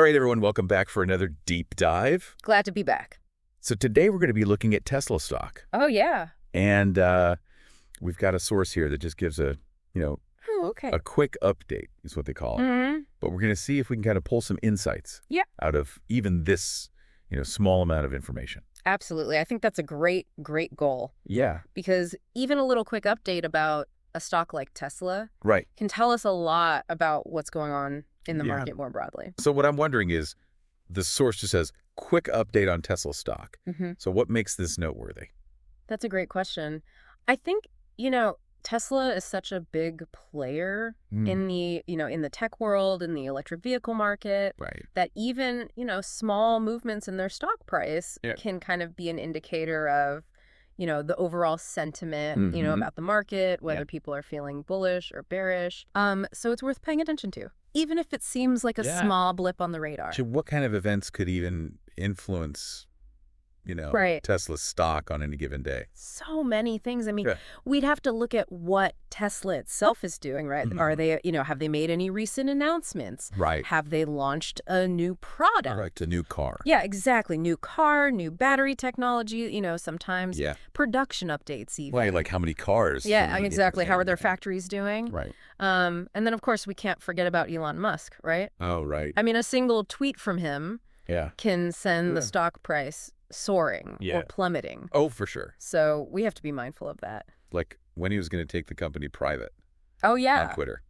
All right, everyone, welcome back for another deep dive. Glad to be back. So today we're going to be looking at Tesla stock. Oh, yeah. And we've got a source here that just gives a quick update is what they call it. Mm-hmm. But we're going to see if we can kind of pull some insights out of even this, small amount of information. Absolutely. I think that's a great goal. Yeah. Because even a little quick update about a stock like Tesla can tell us a lot about what's going on in the market more broadly. So what I'm wondering is, the source just says, quick update on Tesla stock. Mm-hmm. So what makes this noteworthy? That's a great question. I think, Tesla is such a big player in the, in the tech world, in the electric vehicle market, that even, small movements in their stock price can kind of be an indicator of, the overall sentiment, about the market, whether people are feeling bullish or bearish. So it's worth paying attention to, even if it seems like a small blip on the radar. So what kind of events could even influence Tesla's stock on any given day? So many things. I mean, we'd have to look at what Tesla itself is doing, right? Mm-hmm. Are they, have they made any recent announcements? Right. Have they launched a new product? Right, a new car. Yeah, exactly. New car, new battery technology, sometimes production updates even. Right, like how many cars? Yeah, exactly. How are their factories doing? Right. And then, of course, we can't forget about Elon Musk, right? Oh, right. I mean, a single tweet from him can send the stock price soaring or plummeting. Oh, for sure. So we have to be mindful of that. Like when he was going to take the company private. Oh, yeah. On Twitter.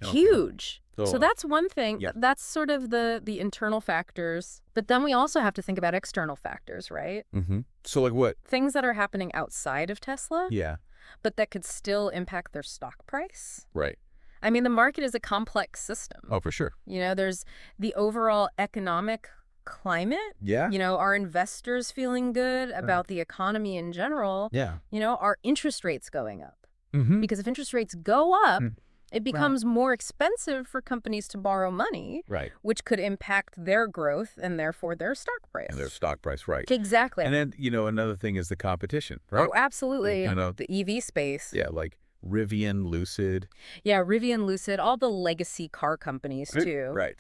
Huge. Okay. So that's one thing. Yeah. That's sort of the internal factors. But then we also have to think about external factors, right? Mm-hmm. So like what? Things that are happening outside of Tesla. Yeah. But that could still impact their stock price. Right. I mean, the market is a complex system. Oh, for sure. There's the overall economic climate. Yeah. Are investors feeling good about the economy in general? Yeah. Are interest rates going up? Mm-hmm. Because if interest rates go up, it becomes more expensive for companies to borrow money, which could impact their growth and therefore their stock price. And their stock price, right. Exactly. And then, another thing is the competition, right? Oh, absolutely. The EV space. Yeah, like Rivian, Lucid. Yeah, Rivian, Lucid, all the legacy car companies too. Right.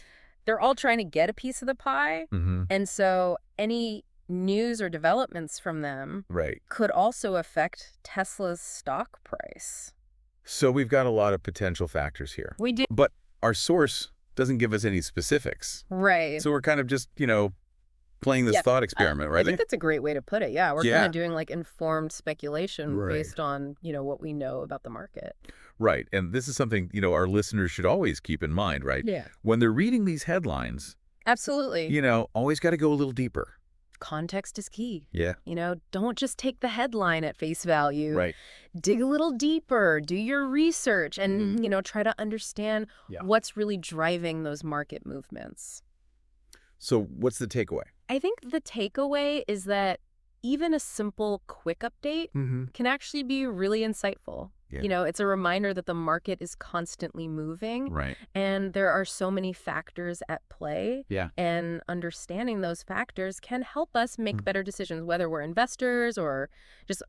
They're all trying to get a piece of the pie. Mm-hmm. And so any news or developments from them could also affect Tesla's stock price. So we've got a lot of potential factors here. We do. But our source doesn't give us any specifics. Right. So we're kind of just, playing this thought experiment, right? I think that's a great way to put it. Yeah, we're kind of doing like informed speculation based on, what we know about the market. Right. And this is something, our listeners should always keep in mind, right? Yeah. When they're reading these headlines. Absolutely. Always got to go a little deeper. Context is key. Yeah. Don't just take the headline at face value. Right. Dig a little deeper, do your research, and, try to understand what's really driving those market movements. So what's the takeaway? I think the takeaway is that even a simple quick update can actually be really insightful. Yeah. It's a reminder that the market is constantly moving. Right. And there are so many factors at play. Yeah. And understanding those factors can help us make better decisions, whether we're investors or just,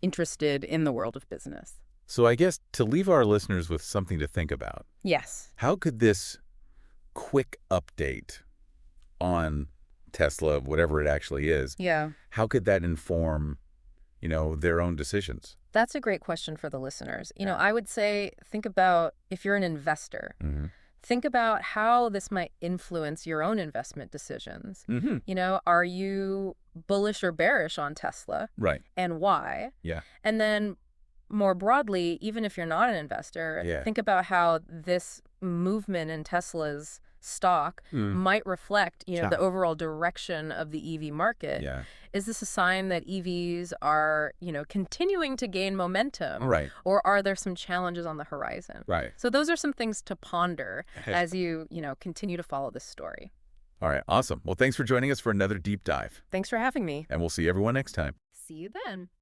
interested in the world of business. So I guess to leave our listeners with something to think about. Yes. How could this quick update on Tesla, whatever it actually is, how could that inform, their own decisions? That's a great question for the listeners. I would say think about, if you're an investor, think about how this might influence your own investment decisions. Are you bullish or bearish on Tesla? Right. And why? Yeah. And then more broadly, even if you're not an investor, think about how this movement in Tesla's stock might reflect, the overall direction of the EV market. Yeah. Is this a sign that EVs are, continuing to gain momentum? Right. Or are there some challenges on the horizon? Right. So those are some things to ponder as you, continue to follow this story. All right. Awesome. Well, thanks for joining us for another deep dive. Thanks for having me. And we'll see everyone next time. See you then.